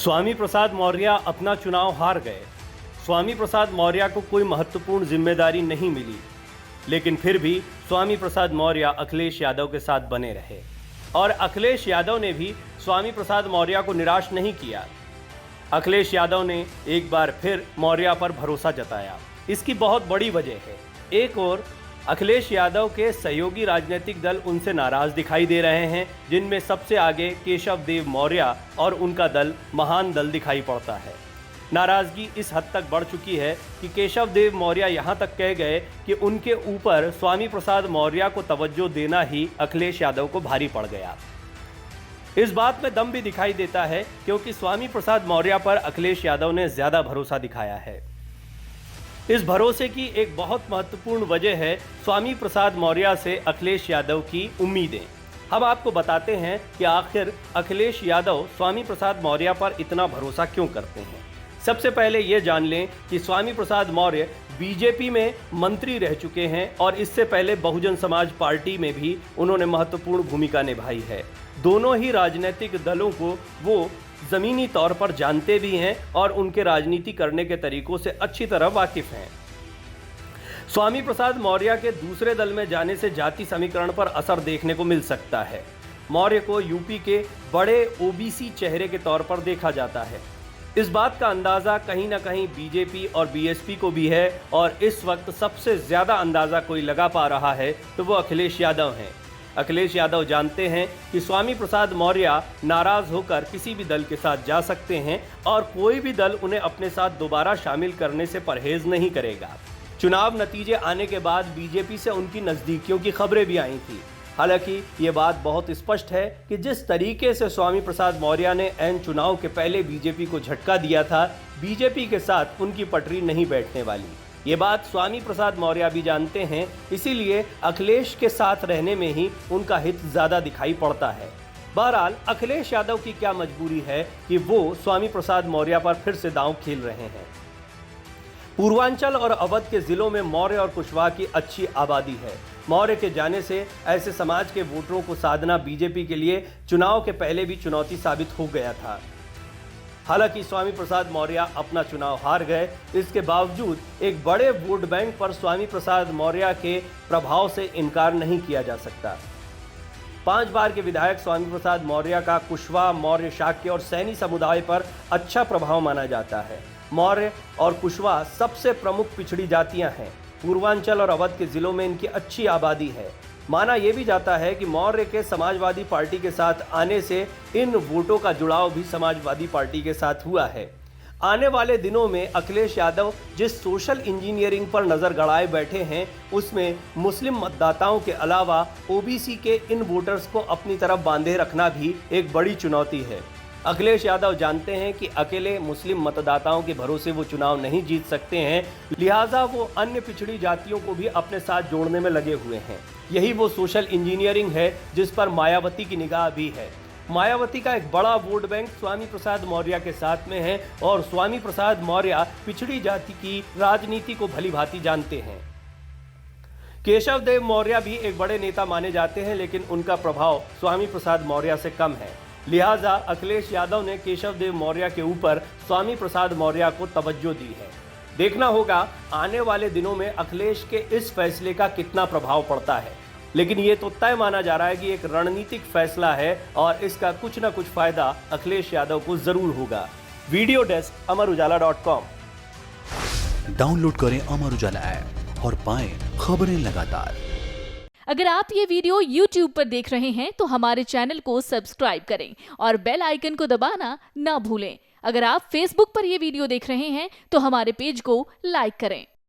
स्वामी प्रसाद मौर्य अपना चुनाव हार गए। स्वामी प्रसाद मौर्य को कोई महत्वपूर्ण जिम्मेदारी नहीं मिली, लेकिन फिर भी स्वामी प्रसाद मौर्य अखिलेश यादव के साथ बने रहे और अखिलेश यादव ने भी स्वामी प्रसाद मौर्य को निराश नहीं किया। अखिलेश यादव ने एक बार फिर मौर्य पर भरोसा जताया। इसकी बहुत बड़ी वजह है, एक और अखिलेश यादव के सहयोगी राजनीतिक दल उनसे नाराज दिखाई दे रहे हैं, जिनमें सबसे आगे केशव देव मौर्य और उनका दल महान दल दिखाई पड़ता है। नाराजगी इस हद तक बढ़ चुकी है कि केशव देव मौर्य यहां तक कह गए कि उनके ऊपर स्वामी प्रसाद मौर्य को तवज्जो देना ही अखिलेश यादव को भारी पड़ गया। इस बात में दम भी दिखाई देता है क्योंकि स्वामी प्रसाद मौर्य पर अखिलेश यादव ने ज्यादा भरोसा दिखाया है। इस भरोसे की एक बहुत महत्वपूर्ण वजह है स्वामी प्रसाद मौर्य से अखिलेश यादव की उम्मीदें। हम आपको बताते हैं कि आखिर अखिलेश यादव स्वामी प्रसाद मौर्य पर इतना भरोसा क्यों करते हैं। सबसे पहले ये जान लें कि स्वामी प्रसाद मौर्य बीजेपी में मंत्री रह चुके हैं और इससे पहले बहुजन समाज पार्टी में भी उन्होंने महत्वपूर्ण भूमिका निभाई है। दोनों ही राजनीतिक दलों को वो ज़मीनी तौर पर जानते भी हैं और उनके राजनीति करने के तरीकों से अच्छी तरह वाकिफ हैं। स्वामी प्रसाद मौर्य के दूसरे दल में जाने से जाति समीकरण पर असर देखने को मिल सकता है। मौर्य को यूपी के बड़े ओबीसी चेहरे के तौर पर देखा जाता है। इस बात का अंदाज़ा कहीं ना कहीं बीजेपी और बीएसपी को भी है और इस वक्त सबसे ज़्यादा अंदाज़ा कोई लगा पा रहा है तो वो अखिलेश यादव हैं। अखिलेश यादव जानते हैं कि स्वामी प्रसाद मौर्य नाराज़ होकर किसी भी दल के साथ जा सकते हैं और कोई भी दल उन्हें अपने साथ दोबारा शामिल करने से परहेज नहीं करेगा। चुनाव नतीजे आने के बाद बीजेपी से उनकी नज़दीकियों की खबरें भी आई थी। हालांकि ये बात बहुत स्पष्ट है कि जिस तरीके से स्वामी प्रसाद मौर्य ने ऐन चुनाव के पहले बीजेपी को झटका दिया था, बीजेपी के साथ उनकी पटरी नहीं बैठने वाली। ये बात स्वामी प्रसाद मौर्य भी जानते हैं, इसीलिए अखिलेश के साथ रहने में ही उनका हित ज़्यादा दिखाई पड़ता है। बहरहाल अखिलेश यादव की क्या मजबूरी है कि वो स्वामी प्रसाद मौर्य पर फिर से दांव खेल रहे हैं। पूर्वांचल और अवध के जिलों में मौर्य और कुशवाहा की अच्छी आबादी है। मौर्य के जाने से ऐसे समाज के वोटरों को साधना बीजेपी के लिए चुनाव के पहले भी चुनौती साबित हो गया था। हालांकि स्वामी प्रसाद मौर्य अपना चुनाव हार गए, इसके बावजूद एक बड़े वोट बैंक पर स्वामी प्रसाद मौर्य के प्रभाव से इनकार नहीं किया जा सकता। 5 बार के विधायक स्वामी प्रसाद मौर्य का कुशवाहा, मौर्य, शाक्य और सैनी समुदाय पर अच्छा प्रभाव माना जाता है। मौर्य और कुशवाहा सबसे प्रमुख पिछड़ी जातियां हैं। पूर्वांचल और अवध के जिलों में इनकी अच्छी आबादी है। माना यह भी जाता है कि मौर्य के समाजवादी पार्टी के साथ आने से इन वोटों का जुड़ाव भी समाजवादी पार्टी के साथ हुआ है। आने वाले दिनों में अखिलेश यादव जिस सोशल इंजीनियरिंग पर नज़र गड़ाए बैठे हैं, उसमें मुस्लिम मतदाताओं के अलावा ओबीसी के इन वोटर्स को अपनी तरफ बांधे रखना भी एक बड़ी चुनौती है। अखिलेश यादव जानते हैं कि अकेले मुस्लिम मतदाताओं के भरोसे वो चुनाव नहीं जीत सकते हैं, लिहाजा वो अन्य पिछड़ी जातियों को भी अपने साथ जोड़ने में लगे हुए हैं। यही वो सोशल इंजीनियरिंग है जिस पर मायावती की निगाह भी है। मायावती का एक बड़ा वोट बैंक स्वामी प्रसाद मौर्य के साथ में है और स्वामी प्रसाद मौर्य पिछड़ी जाति की राजनीति को भली भांति जानते हैं। केशव देव मौर्य भी एक बड़े नेता माने जाते हैं, लेकिन उनका प्रभाव स्वामी प्रसाद मौर्य से कम है। लिहाजा अखिलेश यादव ने केशव देव मौर्य के ऊपर स्वामी प्रसाद मौर्य को तवज्जो दी है। देखना होगा आने वाले दिनों में अखिलेश के इस फैसले का कितना प्रभाव पड़ता है, लेकिन ये तो तय माना जा रहा है कि एक रणनीतिक फैसला है और इसका कुछ ना कुछ फायदा अखिलेश यादव को जरूर होगा। Video desk amarujala.com। डाउनलोड करें अमर उजाला ऐप और पाएं खबरें लगातार। अगर आप ये वीडियो YouTube पर देख रहे हैं तो हमारे चैनल को सब्सक्राइब करें और बेल आइकन को दबाना ना भूलें। अगर आप Facebook पर ये वीडियो देख रहे हैं तो हमारे पेज को लाइक करें।